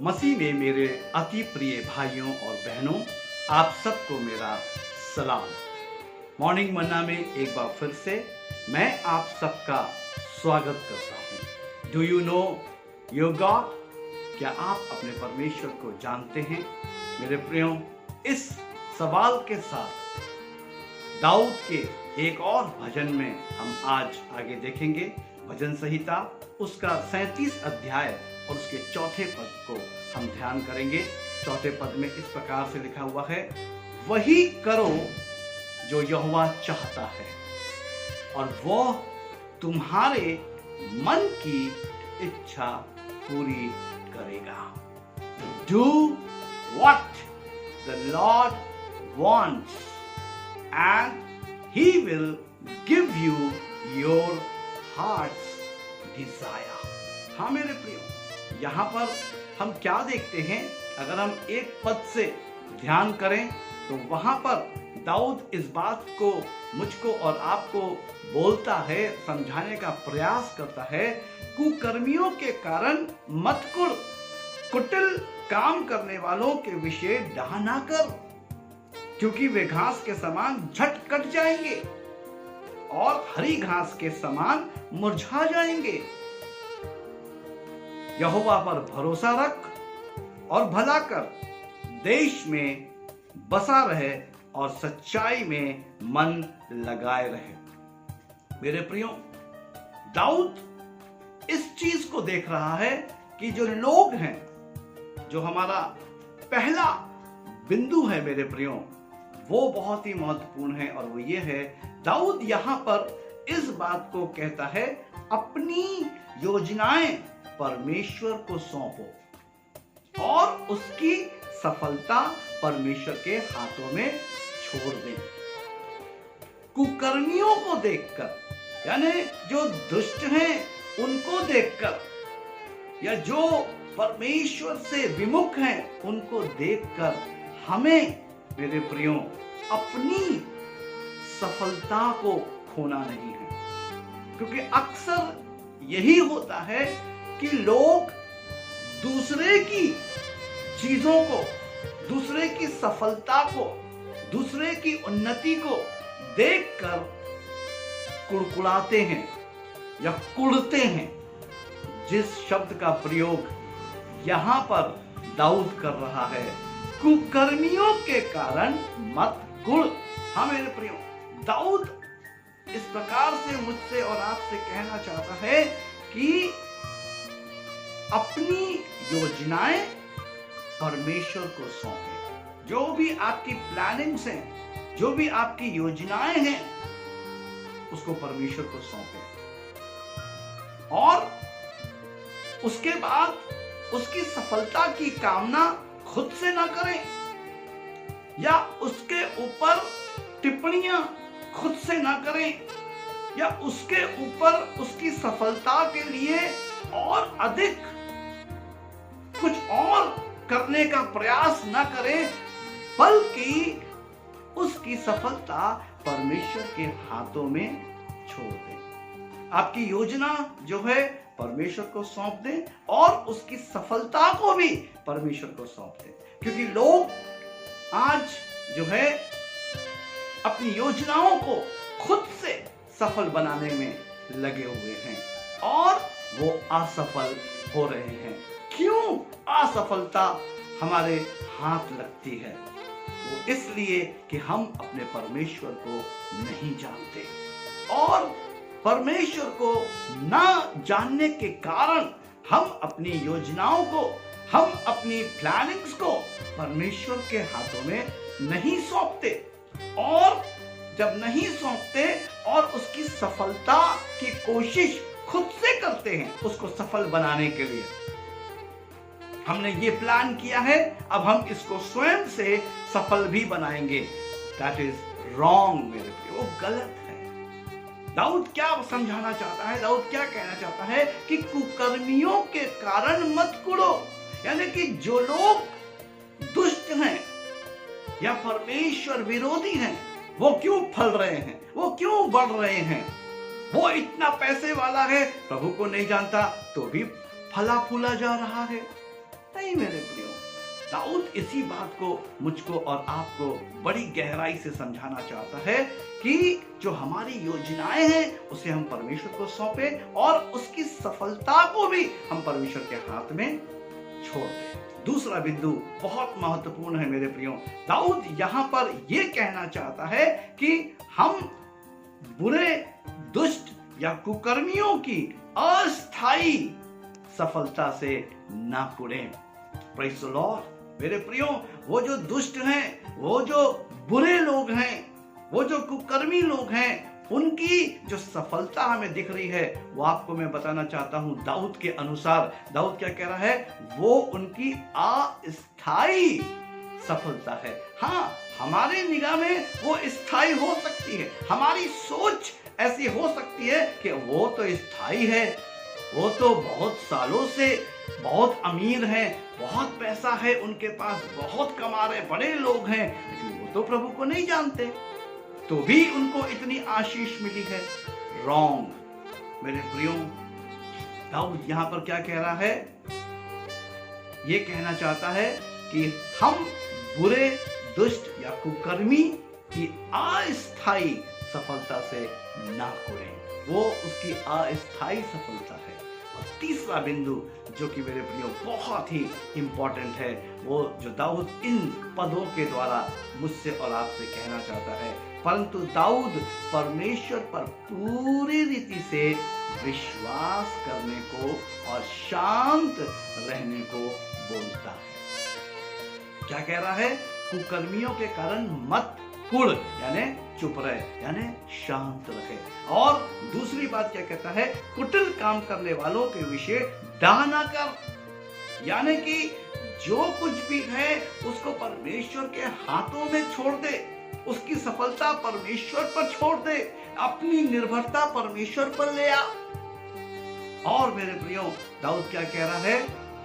मसीह में मेरे अति प्रिय भाइयों और बहनों, आप सबको मेरा सलाम। मॉर्निंग मन्ना में एक बार फिर से मैं आप सबका स्वागत करता हूँ। Do you know your God? क्या आप अपने परमेश्वर को जानते हैं? मेरे प्रियो, इस सवाल के साथ दाऊद के एक और भजन में हम आज आगे देखेंगे। भजन संहिता उसका 37 अध्याय और उसके चौथे पद को हम ध्यान करेंगे। चौथे पद में इस प्रकार से लिखा हुआ है, वही करो जो यहोवा चाहता है और वह तुम्हारे मन की इच्छा पूरी करेगा। Do what the Lord wants and He will give you your heart's desire। हाँ मेरे प्रियो, यहाँ पर हम क्या देखते हैं? अगर हम एक पद से ध्यान करें तो वहां पर दाऊद इस बात को मुझको और आपको बोलता है, समझाने का प्रयास करता है, कुकर्मियों के कारण मत कुढ़, कुटिल काम करने वालों के विषय डाह ना कर, क्योंकि वे घास के समान झट कट जाएंगे और हरी घास के समान मुरझा जाएंगे। यहोवा पर भरोसा रख और भला कर, देश में बसा रहे और सच्चाई में मन लगाए रहे। मेरे प्रियो, दाऊद इस चीज को देख रहा है कि जो लोग हैं, जो हमारा पहला बिंदु है मेरे प्रियो, वो बहुत ही महत्वपूर्ण है और वो ये है, दाऊद यहां पर इस बात को कहता है, अपनी योजनाएं परमेश्वर को सौंपो और उसकी सफलता परमेश्वर के हाथों में छोड़ दें। कुकर्मियों को देखकर, यानी जो दुष्ट हैं उनको देखकर, या जो परमेश्वर से विमुख हैं उनको देखकर हमें मेरे प्रियो अपनी सफलता को खोना नहीं है। क्योंकि अक्सर यही होता है कि लोग दूसरे की चीजों को, दूसरे की सफलता को, दूसरे की उन्नति को देखकर कुड़कुड़ाते हैं या कुड़ते हैं। जिस शब्द का प्रयोग यहां पर दाऊद कर रहा है, कुकर्मियों के कारण मत कुड़। हाँ मेरे प्रियो, दाऊद इस प्रकार से मुझसे और आपसे कहना चाहता है कि अपनी योजनाएं परमेश्वर को सौंपें। जो भी आपकी प्लानिंग्स हैं, जो भी आपकी योजनाएं हैं, उसको परमेश्वर को सौंपें और उसके बाद उसकी सफलता की कामना खुद से ना करें या उसके ऊपर टिप्पणियां खुद से ना करें या उसके ऊपर उसकी सफलता के लिए और अधिक कुछ और करने का प्रयास ना करें, बल्कि उसकी सफलता परमेश्वर के हाथों में छोड़ दें। आपकी योजना जो है परमेश्वर को सौंप दें और उसकी सफलता को भी परमेश्वर को सौंप दें। क्योंकि लोग आज जो है अपनी योजनाओं को खुद से सफल बनाने में लगे हुए हैं और वो असफल हो रहे हैं। क्यों असफलता हमारे हाथ लगती है? वो इसलिए कि हम अपने परमेश्वर को नहीं जानते और परमेश्वर को ना जानने के कारण हम अपनी योजनाओं को, हम अपनी प्लानिंग्स को परमेश्वर के हाथों में नहीं सौंपते और जब नहीं सौंपते और उसकी सफलता की कोशिश खुद से करते हैं उसको सफल बनाने के लिए, हमने ये प्लान किया है, अब हम इसको स्वयं से सफल भी बनाएंगे। दैट इज रॉन्ग मेरे प्रिय, वो गलत है। दाऊद क्या समझाना चाहता है? दाऊद क्या कहना चाहता है कि कुकर्मियों के कारण मत कुड़ो, यानी कि जो लोग दुष्ट हैं या परमेश्वर विरोधी हैं, वो क्यों फल रहे हैं, वो क्यों बढ़ रहे हैं? वो इतना पैसे वाला है, प्रभु को नहीं जानता तो भी फला फूला जा रहा है। नहीं मेरे प्रियो, दाऊद इसी बात को मुझको और आपको बड़ी गहराई से समझाना चाहता है कि जो हमारी योजनाएं हैं उसे हम परमेश्वर को सौंपे और उसकी सफलता को भी हम परमेश्वर के हाथ में छोड़ दें। दूसरा बिंदु बहुत महत्वपूर्ण है मेरे प्रियो, दाऊद यहां पर यह कहना चाहता है कि हम बुरे, दुष्ट या कुकर्मियों की अस्थाई सफलता से ना कुड़ें। Praise the Lord. मेरे प्रियो, वो जो दुष्ट हैं, वो जो बुरे लोग हैं, वो जो कुकर्मी लोग हैं, उनकी जो सफलता हमें दिख रही है वो आपको मैं बताना चाहता हूं दाऊद के अनुसार। दाऊद क्या कह रहा है? वो उनकी अस्थाई सफलता है। हाँ, हमारे निगाह में वो स्थायी हो सकती है, हमारी सोच ऐसी हो सकती है कि वो तो स्थायी है, वो तो बहुत सालों से बहुत अमीर हैं, बहुत पैसा है उनके पास, बहुत कमा रहे, बड़े लोग हैं, लेकिन वो तो प्रभु को नहीं जानते, तो भी उनको इतनी आशीष मिली है। रॉन्ग मेरे प्रियो, दाऊद यहां पर क्या कह रहा है? ये कहना चाहता है कि हम बुरे, दुष्ट या कुकर्मी की अस्थाई सफलता से ना कुड़ें। वो उसकी अस्थाई सफलता है। और तीसरा बिंदु जो कि मेरे प्रियो बहुत ही इंपॉर्टेंट है, वो जो दाऊद इन पदों के द्वारा मुझसे और आपसे कहना चाहता है, परंतु दाऊद परमेश्वर पर पूरी रीति से विश्वास करने को और शांत रहने को बोलता है। क्या कह रहा है? कुकर्मियों के कारण मत कुड़, यानी चुप रहे, यानी शांत रहे। और दूसरी बात क्या कहता है? कुटिल काम करने वालों के विषय डाह ना कर, यानी कि जो कुछ भी है उसको परमेश्वर के हाथों में छोड़ दे, उसकी सफलता परमेश्वर पर छोड़ दे, अपनी निर्भरता परमेश्वर पर ले आ। और मेरे प्रियो, दाऊद क्या कह रहा है?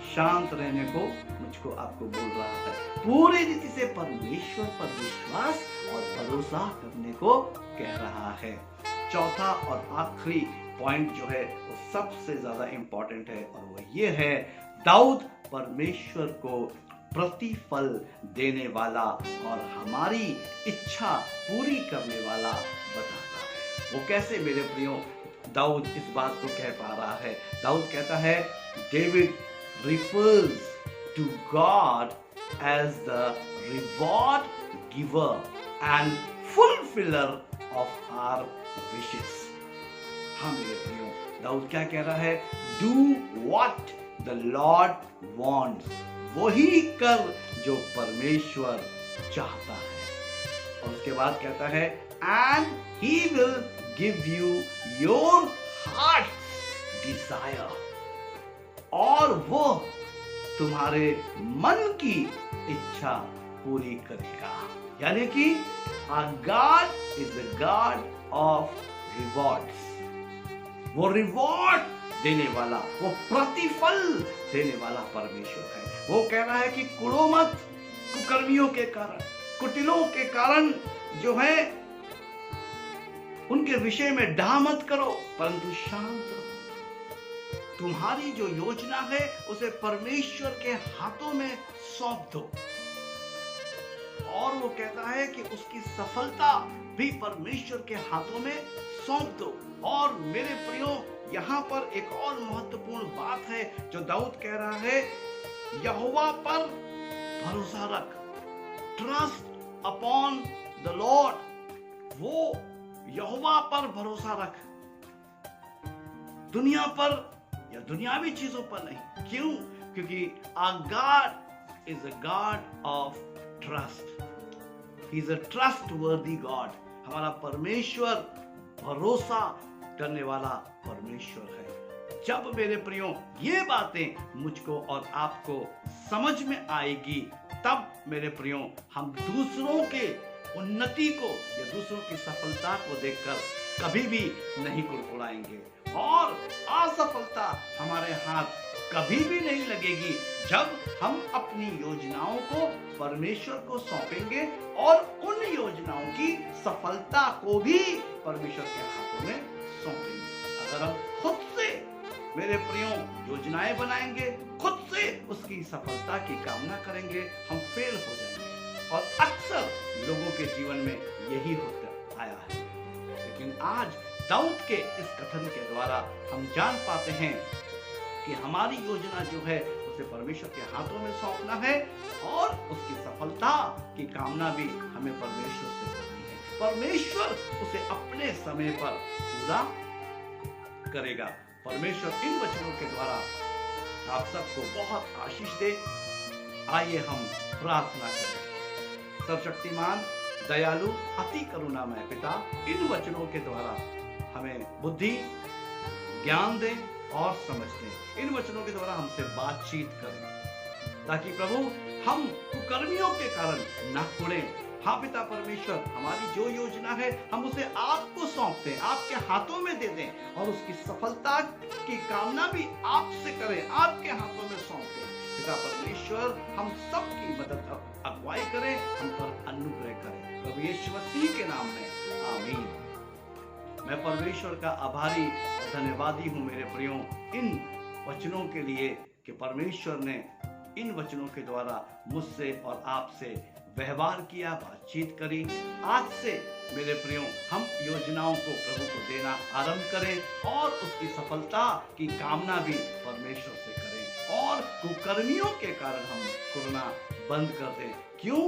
शांत रहने को मुझको आपको बोल रहा है, पूरी रीति से परमेश्वर पर विश्वास और भरोसा करने को कह रहा है। चौथा और आखिरी पॉइंट जो है वो सबसे ज्यादा इंपॉर्टेंट है, और वो ये है, दाऊद परमेश्वर को प्रतिफल देने वाला और हमारी इच्छा पूरी करने वाला बताता है। वो कैसे मेरे प्रियो दाऊद इस बात को कह पा रहा है? दाऊद कहता है, David refers to God as the reward giver and fulfiller of our wishes. हाँ मेरे प्रियो, दाऊद क्या कह रहा है? Do what the Lord wants. वही कर जो परमेश्वर चाहता है। और उसके बाद कहता है, and he will give you your heart's desire. और वो तुम्हारे मन की इच्छा पूरी करेगा। यानी कि God is a God of rewards. वो रिवॉर्ड देने वाला, वो प्रतिफल देने वाला परमेश्वर है। वो कह रहा है कि कुड़ो मत कुकर्मियों के कारण, कुटिलों के कारण जो है उनके विषय में डाह मत करो, परंतु शांत रहो। तुम्हारी जो योजना है उसे परमेश्वर के हाथों में सौंप दो। और वो कहता है कि उसकी सफलता भी परमेश्वर के हाथों में सौंप दो। और मेरे प्रियो, यहां पर एक और महत्वपूर्ण बात है जो दाऊद कह रहा है, यहोवा पर भरोसा रख, ट्रस्ट अपॉन द लॉर्ड। वो यहोवा पर भरोसा रख, दुनिया पर या दुनियावी चीजों पर नहीं। क्यों? क्योंकि our God is a God of trust. He is a trustworthy God. हमारा परमेश्वर भरोसा करने वाला परमेश्वर है। जब मेरे प्रियो ये बातें मुझको और आपको समझ में आएगी, तब मेरे प्रियो हम दूसरों के उन्नति को या दूसरों की सफलता को देखकर कभी भी नहीं कुड़कुड़ाएंगे, और असफलता हमारे हाथ कभी भी नहीं लगेगी जब हम अपनी योजनाओं को परमेश्वर को सौंपेंगे और उन योजनाओं की सफलता को भी परमेश्वर के हाथों में सौंपेंगे। अगर हम खुद से मेरे प्रियो योजनाएं बनाएंगे, खुद से उसकी सफलता की कामना करेंगे, हम फेल हो जाएंगे। और अक्सर लोगों के जीवन में यही होकर आया है। लेकिन आज दाऊद के इस कथन के द्वारा हम जान पाते हैं कि हमारी योजना जो है उसे परमेश्वर के हाथों में सौंपना है, और उसकी सफलता की कामना भी हमें परमेश्वर से करनी है। परमेश्वर उसे अपने समय पर पूरा करेगा। परमेश्वर इन वचनों के द्वारा आप सबको बहुत आशीष दे। आइए हम प्रार्थना करें। सर्वशक्तिमान, दयालु, अति करुणामय पिता, इन वचनों के द्वारा हमें बुद्धि, ज्ञान दे और समझ दे। इन वचनों के द्वारा हमसे बातचीत करें, ताकि प्रभु हम कुकर्मियों के कारण न कुड़ें। हाँ पिता परमेश्वर, हमारी जो योजना है हम उसे आपको सौंपते हैं, आपके हाथों में दे दें, और उसकी सफलता की कामना भी आपसे करें, आपके हाथों में सौंपते हैं। पिता परमेश्वर, हम सबकी मदद अगुवाई करें, हम पर अनुग्रह करें, प्रभु यीशु मसीह के नाम में, आमीन। मैं परमेश्वर का आभारी और धन्यवादी हूँ मेरे प्रियो, इन वचनों के लिए कि परमेश्वर ने इन वचनों के द्वारा मुझसे और आपसे व्यवहार किया, बातचीत करी। आज से मेरे प्रियो, हम योजनाओं को प्रभु को देना आरंभ करें और उसकी सफलता की कामना भी परमेश्वर से करें, और कुकर्मियों के कारण हम कुरना बंद कर दें। क्यों?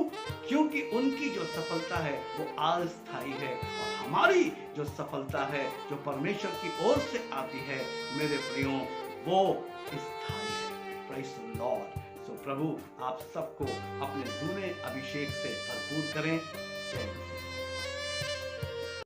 क्योंकि उनकी जो सफलता है वो अस्थायी है, और हमारी जो सफलता है जो परमेश्वर की ओर से आती है मेरे प्रियो, वो स्थायी है। Praise the lord. सो प्रभु आप सबको अपने दूने अभिषेक से भरपूर करें। जय